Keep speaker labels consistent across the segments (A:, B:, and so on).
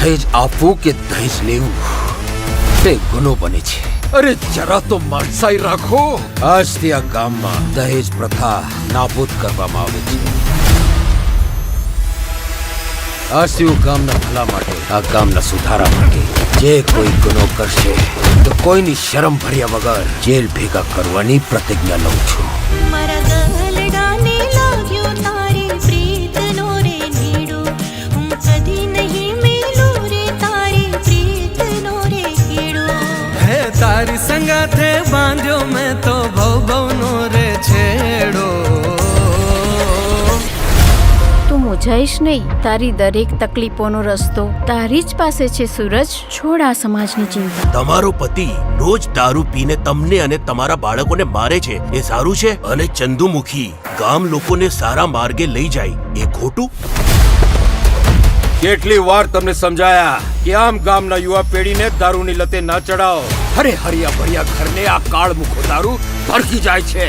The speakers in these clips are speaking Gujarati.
A: દહેજ આપવું કે દહેજ લેવું તે ગુનો બને છે. અરે જરા તો માણસાઈ રાખો. આજથી આ ગામમાં દહેજ પ્રથા નાબૂદ કરવામાં આવે છે. આજથી હું ગામના ભલા માટે, આ ગામના સુધારા માટે જે કોઈ ગુનો કરશે તો કોઈની શરમ ભર્યા વગર જેલ ભેગા કરવાની પ્રતિજ્ઞા લઉં છું.
B: તારી સંગાથે બાંધ્યો મેં તો ભવનો રે છેડો.
C: તું મૂંઝાઈશ નહીં. તારી દરેક તકલીફોનો રસ્તો તારી જ પાસે છે. સૂરજ, છોડ આ સમાજની ચિંતા.
D: તમારો પતિ રોજ દારૂ પીને તમને અને તમારા બાળકોને મારે છે, એ સારું છે? અને ચંદુમુખી ગામ લોકોને સારા માર્ગે લઈ જાય, એ ખોટું?
A: કેટલી વાર તમને સમજાયા કે આમ ગામના યુવા પેઢીને દારૂની લતે ના ચડાવો. અરે હરિયા ભર્યા ઘરને આ કાળ મુખો દારૂ ભરખી જાય છે.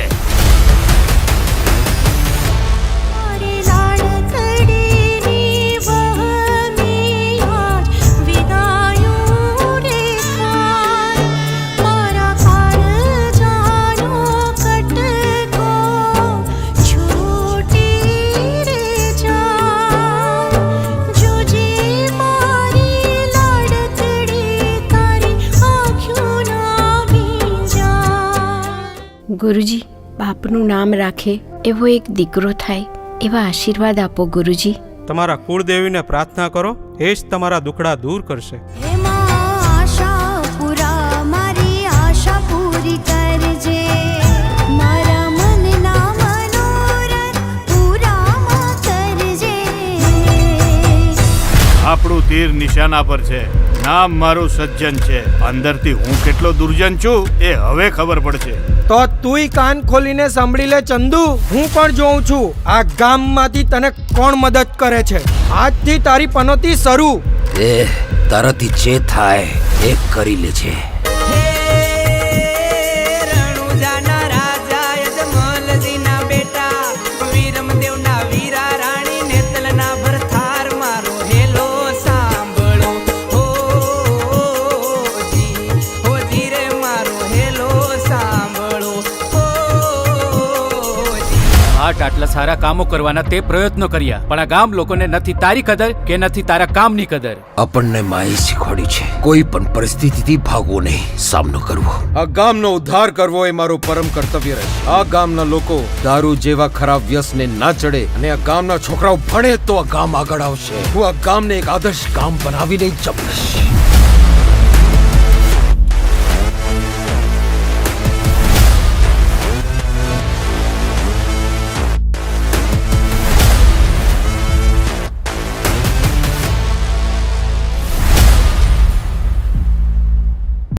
C: ગુરુજી, બાપનું નામ રાખે એવો એક દીકરો થાય એવા આશીર્વાદ આપો ગુરુજી.
E: તમારા કુળદેવીને પ્રાર્થના કરો, એ જ તમારા દુખડા દૂર કરશે.
F: આપણું તીર નિશાના પર છે. નામ મારું સજ્જન છે. અંદરથી હું કેટલો દુર્જન છું એ હવે ખબર પડશે.
B: તો તુંય કાન ખોલીને સાંભળી લે ચંદુ. હું પણ જોઉં છું આ ગામમાંથી તને કોણ મદદ કરે છે. આજથી તારી પનોતી શરૂ.
A: એ તારાથી જે થાય એ કરી લે છે.
G: આટલા સારા કામો કરવાના તે પ્રયત્નો કર્યા, પણ આ ગામ લોકોને નથી તારી કદર કે નથી તારા કામની કદર.
A: આપણને માએ શીખવાડ્યું છે કોઈ પણ પરિસ્થિતિથી ભાગવો નહીં, સામનો કરવો. આ ગામનો ઉદ્ધાર કરવો એ મારું પરમ કર્તવ્ય રહેશે. આ ગામના લોકો દારૂ જેવા ખરાબ વ્યસને ના ચડે અને આ ગામના છોકરાઓ ભણે તો આ ગામ આગળ આવશે. હું આ ગામને એક આદર્શ ગામ બનાવીને જમીશ.